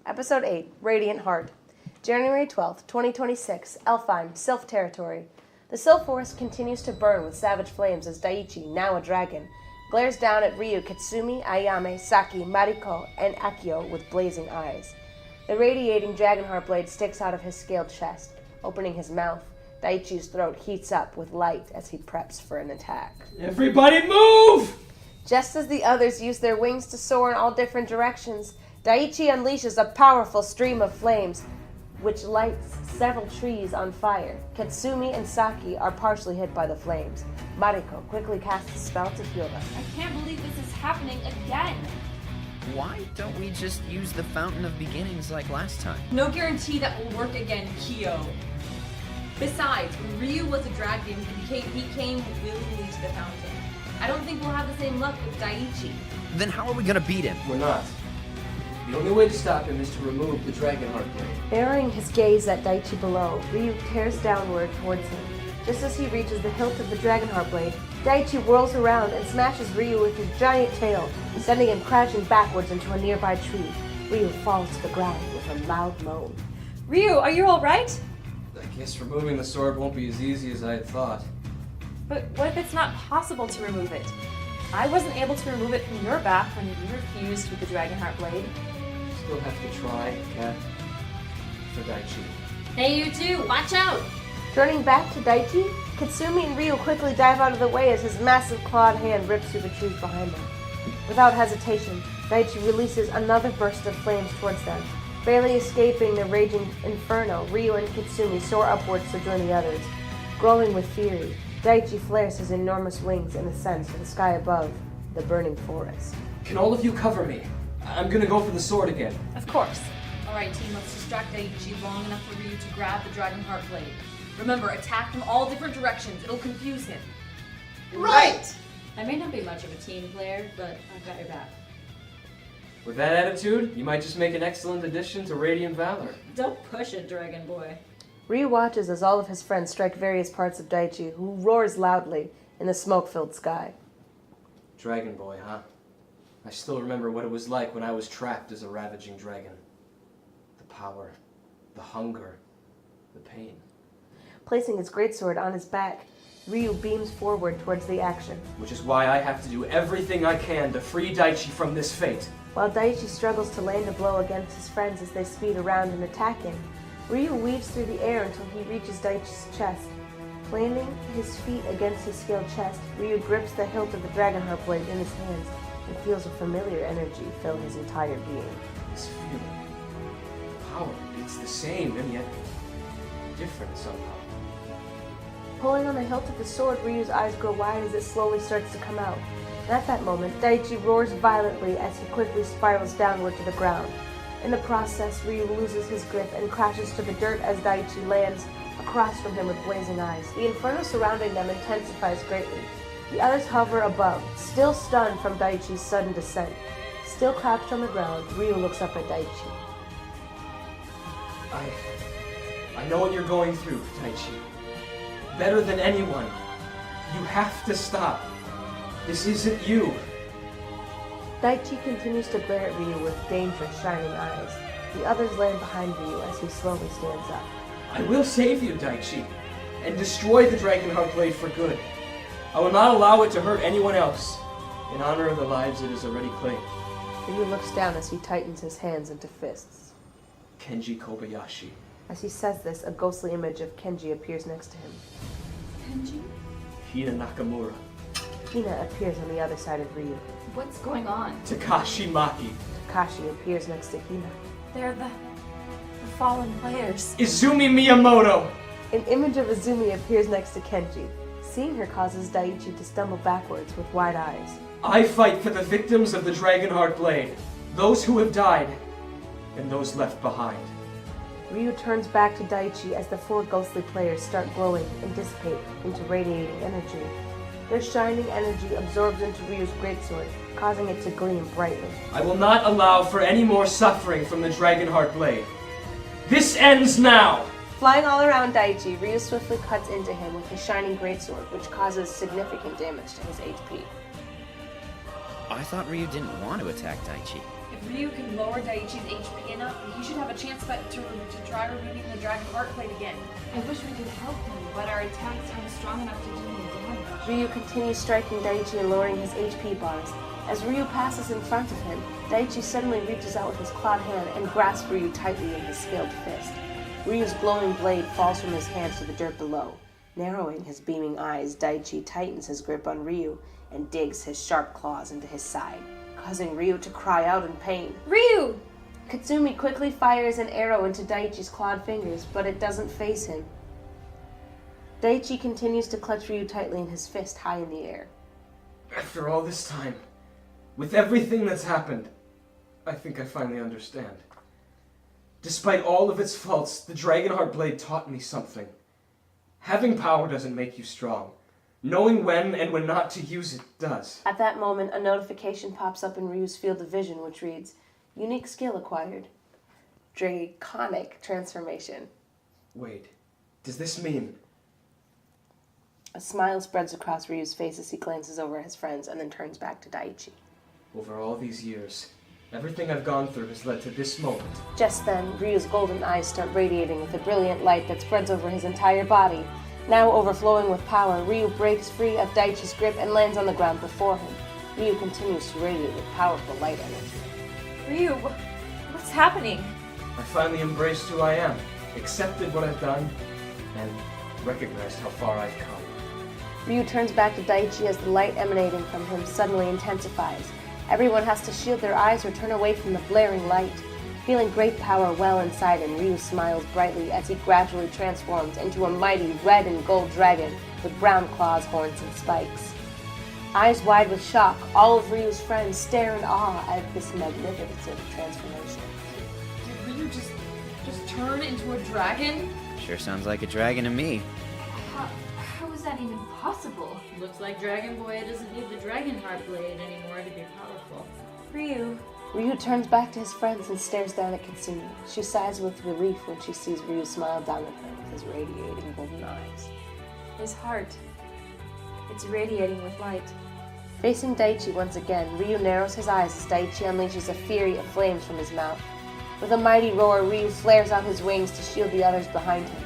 Episode 8, Radiant Heart. January 12th, 2026, Elfheim, Sylph Territory. The Sylph Forest continues to burn with savage flames as Daichi, now a dragon, glares down at Ryu, Katsumi, Ayame, Saki, Mariko, and Akio with blazing eyes. The radiating dragonheart blade sticks out of his scaled chest. Opening his mouth, Daichi's throat heats up with light as he preps for an attack. Everybody move! Just as the others use their wings to soar in all different directions, Daichi unleashes a powerful stream of flames, which lights several trees on fire. Katsumi and Saki are partially hit by the flames. Mariko quickly casts a spell to heal them. I can't believe this is happening again. Why don't we just use the Fountain of Beginnings like last time? No guarantee that will work again, Kyo. Besides, when Ryu was a dragon, he came willingly to the fountain. I don't think we'll have the same luck with Daichi. Then how are we gonna beat him? We're not. The only way to stop him is to remove the Dragonheart blade. Burying his gaze at Daichi below, Ryu tears downward towards him. Just as he reaches the hilt of the Dragonheart blade, Daichi whirls around and smashes Ryu with his giant tail, sending him crashing backwards into a nearby tree. Ryu falls to the ground with a loud moan. Ryu, are you alright? I guess removing the sword won't be as easy as I had thought. But what if it's not possible to remove it? I wasn't able to remove it from your back when you refused with the Dragonheart blade. Still have to try, Kat. For Daichi. Hey, you two, watch out! Turning back to Daichi, Katsumi and Ryu quickly dive out of the way as his massive clawed hand rips through the trees behind them. Without hesitation, Daichi releases another burst of flames towards them. Barely escaping the raging inferno, Ryu and Katsumi soar upwards to join the others. Glowing with fury, Daichi flares his enormous wings and ascends to the sky above the burning forest. Can all of you cover me? I'm gonna go for the sword again. Of course. Alright team, let's distract Daichi long enough for Ryu to grab the Dragonheart blade. Remember, attack from all different directions. It'll confuse him. Right! I may not be much of a team player, but I've got your back. With that attitude, you might just make an excellent addition to Radiant Valor. Don't push it, Dragon Boy. Ryu watches as all of his friends strike various parts of Daichi, who roars loudly in the smoke-filled sky. Dragon Boy, huh? I still remember what it was like when I was trapped as a ravaging dragon. The power, the hunger, the pain. Placing his greatsword on his back, Ryu beams forward towards the action. Which is why I have to do everything I can to free Daichi from this fate. While Daichi struggles to land a blow against his friends as they speed around and attack him, Ryu weaves through the air until he reaches Daichi's chest. Planting his feet against his scaled chest, Ryu grips the hilt of the Dragonheart blade in his hands and feels a familiar energy fill his entire being. This feeling, the power, it's the same and yet different somehow. Pulling on the hilt of the sword, Ryu's eyes grow wide as it slowly starts to come out. And at that moment, Daichi roars violently as he quickly spirals downward to the ground. In the process, Ryu loses his grip and crashes to the dirt as Daichi lands across from him with blazing eyes. The inferno surrounding them intensifies greatly. The others hover above, still stunned from Daichi's sudden descent. Still crouched on the ground, Ryu looks up at Daichi. I know what you're going through, Daichi. Better than anyone. You have to stop. This isn't you. Daichi continues to glare at Ryu with dangerous, shining eyes. The others land behind Ryu as he slowly stands up. I will save you, Daichi, and destroy the Dragonheart blade for good. I will not allow it to hurt anyone else, in honor of the lives it has already claimed. Ryu looks down as he tightens his hands into fists. Kenji Kobayashi. As he says this, a ghostly image of Kenji appears next to him. Kenji? Hina Nakamura. Hina appears on the other side of Ryu. What's going on? Takashi Maki. Takashi appears next to Hina. They're the fallen players. Izumi Miyamoto. An image of Izumi appears next to Kenji. Seeing her causes Daichi to stumble backwards with wide eyes. I fight for the victims of the Dragonheart blade, those who have died, and those left behind. Ryu turns back to Daichi as the four ghostly players start glowing and dissipate into radiating energy. Their shining energy absorbs into Ryu's greatsword, causing it to gleam brightly. I will not allow for any more suffering from the Dragonheart blade. This ends now! Flying all around Daichi, Ryu swiftly cuts into him with his shining greatsword, which causes significant damage to his HP. I thought Ryu didn't want to attack Daichi. If Ryu can lower Daichi's HP enough, we he should have a chance to try removing the dragon heart plate again. I wish we could help him, but our attacks aren't strong enough to do any damage. Ryu continues striking Daichi and lowering his HP bars. As Ryu passes in front of him, Daichi suddenly reaches out with his clawed hand and grasps Ryu tightly in his scaled fist. Ryu's glowing blade falls from his hands to the dirt below. Narrowing his beaming eyes, Daichi tightens his grip on Ryu and digs his sharp claws into his side, causing Ryu to cry out in pain. Ryu! Katsumi quickly fires an arrow into Daichi's clawed fingers, but it doesn't faze him. Daichi continues to clutch Ryu tightly in his fist high in the air. After all this time, with everything that's happened, I think I finally understand. Despite all of its faults, the Dragonheart Blade taught me something. Having power doesn't make you strong. Knowing when and when not to use it does. At that moment, a notification pops up in Ryu's field of vision, which reads, Unique skill acquired. Draconic transformation. Wait, does this mean... A smile spreads across Ryu's face as he glances over at his friends and then turns back to Daichi. Over all these years, everything I've gone through has led to this moment. Just then, Ryu's golden eyes start radiating with a brilliant light that spreads over his entire body. Now overflowing with power, Ryu breaks free of Daichi's grip and lands on the ground before him. Ryu continues to radiate with powerful light energy. Ryu, what's happening? I finally embraced who I am, accepted what I've done, and recognized how far I've come. Ryu turns back to Daichi as the light emanating from him suddenly intensifies. Everyone has to shield their eyes or turn away from the blaring light. Feeling great power well inside him, Ryu smiles brightly as he gradually transforms into a mighty red and gold dragon with brown claws, horns, and spikes. Eyes wide with shock, all of Ryu's friends stare in awe at this magnificent transformation. Did Ryu just turn into a dragon? Sure sounds like a dragon to me. How is that even possible? Looks like Dragon Boy doesn't need the Dragon Heart Blade anymore to be powerful. Ryu, Ryu turns back to his friends and stares down at Katsumi. She sighs with relief when she sees Ryu smile down at her with his radiating golden eyes. his heart. It's radiating with light. Facing Daichi once again, Ryu narrows his eyes as Daichi unleashes a fury of flames from his mouth. With a mighty roar, Ryu flares out his wings to shield the others behind him.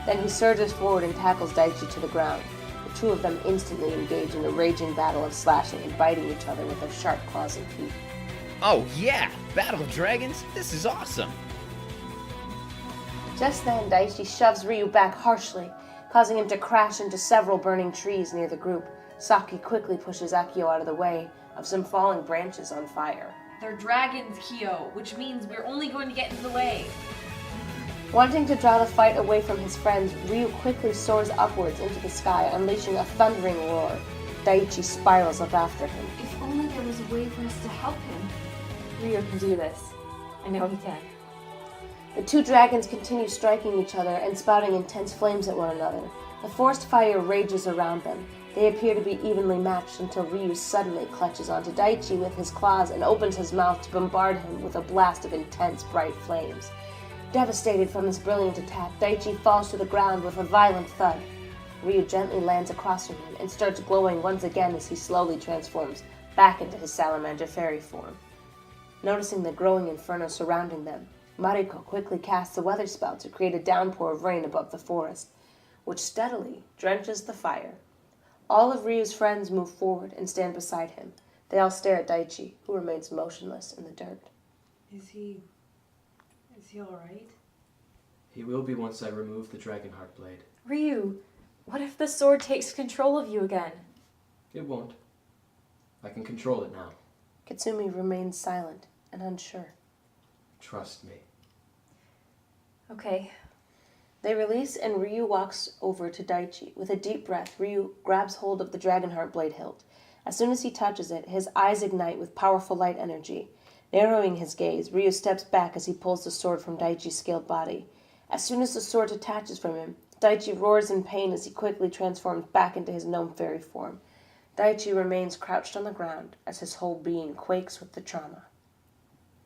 Then he surges forward and tackles Daichi to the ground. The two of them instantly engage in a raging battle of slashing and biting each other with their sharp claws and teeth. Oh yeah! Battle of Dragons? This is awesome! Just then, Daichi shoves Ryu back harshly, causing him to crash into several burning trees near the group. Saki quickly pushes Akio out of the way of some falling branches on fire. They're dragons, Kyo, which means we're only going to get in the way. Wanting to draw the fight away from his friends, Ryu quickly soars upwards into the sky, unleashing a thundering roar. Daichi spirals up after him. If only there was a way for us to help him. Ryu can do this. I know he can. The two dragons continue striking each other and spouting intense flames at one another. The forced fire rages around them. They appear to be evenly matched until Ryu suddenly clutches onto Daichi with his claws and opens his mouth to bombard him with a blast of intense bright flames. Devastated from this brilliant attack, Daichi falls to the ground with a violent thud. Ryu gently lands across from him and starts glowing once again as he slowly transforms back into his salamander fairy form. Noticing the growing inferno surrounding them, Mariko quickly casts a weather spell to create a downpour of rain above the forest, which steadily drenches the fire. All of Ryu's friends move forward and stand beside him. They all stare at Daichi, who remains motionless in the dirt. Is he alright? He will be once I remove the Dragonheart Blade. Ryu, what if the sword takes control of you again? It won't. I can control it now. Katsumi remains silent and unsure. Trust me. Okay. They release and Ryu walks over to Daichi. With a deep breath, Ryu grabs hold of the Dragonheart Blade hilt. As soon as he touches it, his eyes ignite with powerful light energy. Narrowing his gaze, Ryu steps back as he pulls the sword from Daichi's scaled body. As soon as the sword detaches from him, Daichi roars in pain as he quickly transforms back into his gnome fairy form. Daichi remains crouched on the ground as his whole being quakes with the trauma.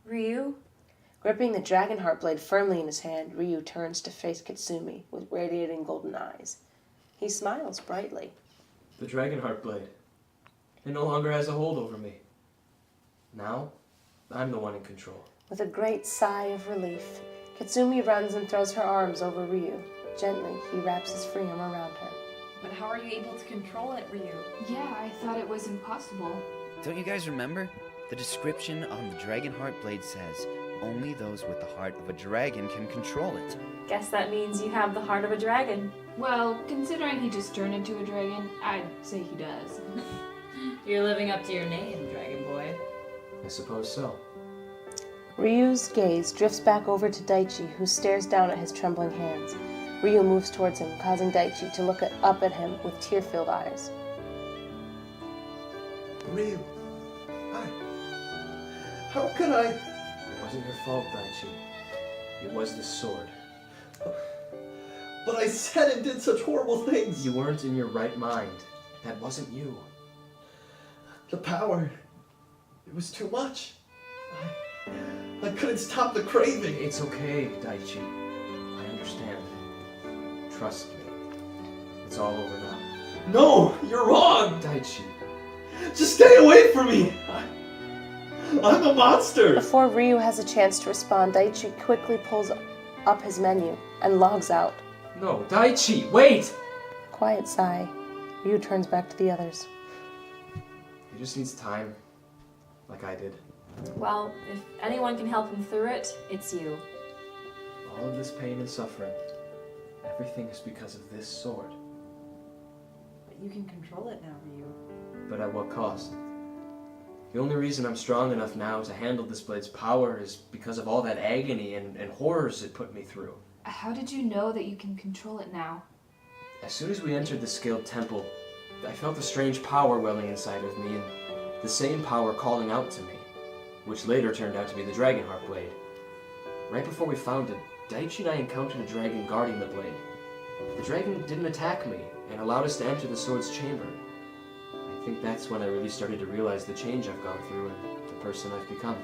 Ryu? Gripping the Dragonheart Blade firmly in his hand, Ryu turns to face Katsumi with radiating golden eyes. He smiles brightly. The Dragonheart Blade. It no longer has a hold over me. Now, I'm the one in control. With a great sigh of relief, Katsumi runs and throws her arms over Ryu. Gently, he wraps his free arm around her. But how are you able to control it, Ryu? Yeah, I thought it was impossible. Don't you guys remember? The description on the dragon heart blade says, only those with the heart of a dragon can control it. Guess that means you have the heart of a dragon. Well, considering he just turned into a dragon, I'd say he does. You're living up to your name, Dragon Boy. I suppose so. Ryu's gaze drifts back over to Daichi, who stares down at his trembling hands. Ryu moves towards him, causing Daichi to look up at him with tear-filled eyes. Ryu, how could I? It wasn't your fault, Daichi. It was the sword. But I said and did such horrible things. You weren't in your right mind. That wasn't you. The power, it was too much. I couldn't stop the craving. It's okay, Daichi. I understand. Trust me. It's all over now. No, you're wrong. Daichi. Just stay away from me. I'm a monster. Before Ryu has a chance to respond, Daichi quickly pulls up his menu and logs out. No, Daichi, wait! Quiet sigh. Ryu turns back to the others. He just needs time. Like I did. Well, if anyone can help him through it, it's you. All of this pain and suffering, everything is because of this sword. But you can control it now, Ryu. But at what cost? The only reason I'm strong enough now to handle this blade's power is because of all that agony and horrors it put me through. How did you know that you can control it now? As soon as we entered the scaled temple, I felt a strange power welling inside of me, and the same power calling out to me, which later turned out to be the Dragon Heart Blade. Right before we found it, Daichi and I encountered a dragon guarding the blade. The dragon didn't attack me, and allowed us to enter the sword's chamber. I think that's when I really started to realize the change I've gone through and the person I've become.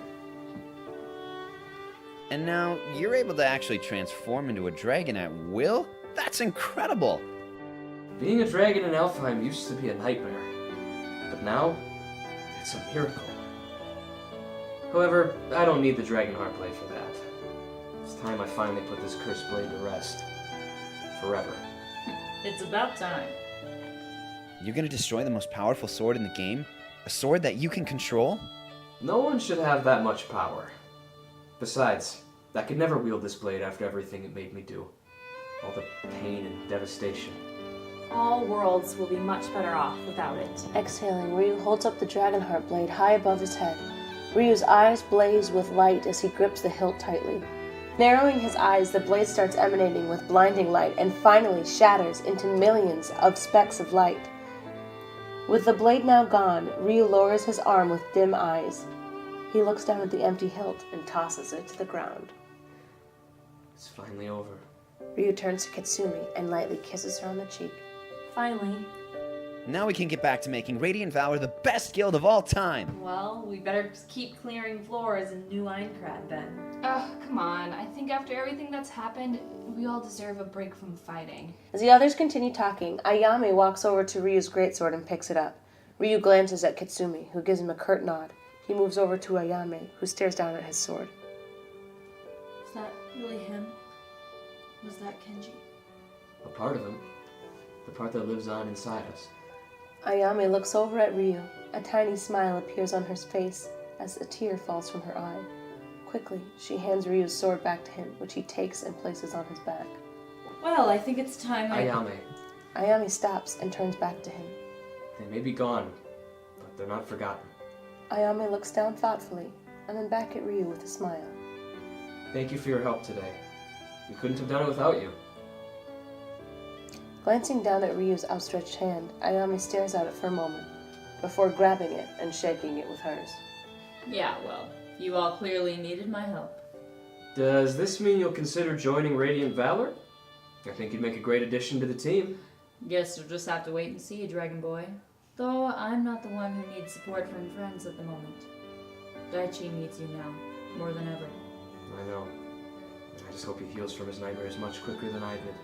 And now, you're able to actually transform into a dragon at will? That's incredible! Being a dragon in Alfheim used to be a nightmare, but now, it's a miracle. However, I don't need the Dragon Heart Blade for that. It's time I finally put this cursed blade to rest. Forever. It's about time. You're gonna destroy the most powerful sword in the game? A sword that you can control? No one should have that much power. Besides, I could never wield this blade after everything it made me do. All the pain and devastation. All worlds will be much better off without it. Exhaling, Ryu holds up the Dragon Heart blade high above his head. Ryu's eyes blaze with light as he grips the hilt tightly. Narrowing his eyes, the blade starts emanating with blinding light and finally shatters into millions of specks of light. With the blade now gone, Ryu lowers his arm with dim eyes. He looks down at the empty hilt and tosses it to the ground. It's finally over. Ryu turns to Katsumi and lightly kisses her on the cheek. Finally. Now we can get back to making Radiant Valor the best guild of all time! Well, we better just keep clearing floors in New Aincrad then. Ugh, come on. I think after everything that's happened, we all deserve a break from fighting. As the others continue talking, Ayame walks over to Ryu's greatsword and picks it up. Ryu glances at Katsumi, who gives him a curt nod. He moves over to Ayame, who stares down at his sword. Is that really him? Was that Kenji? A part of him. The part that lives on inside us. Ayame looks over at Ryu. A tiny smile appears on her face as a tear falls from her eye. Quickly, she hands Ryu's sword back to him, which he takes and places on his back. Well, I think it's time Ayame. Ayame stops and turns back to him. They may be gone, but they're not forgotten. Ayame looks down thoughtfully, and then back at Ryu with a smile. Thank you for your help today. We couldn't have done it without you. Glancing down at Ryu's outstretched hand, Ayame stares at it for a moment, before grabbing it and shaking it with hers. Yeah, well, you all clearly needed my help. Does this mean you'll consider joining Radiant Valor? I think you'd make a great addition to the team. Guess you'll just have to wait and see, Dragon Boy. Though I'm not the one who needs support from friends at the moment. Daichi needs you now, more than ever. I know. I just hope he heals from his nightmares much quicker than I did.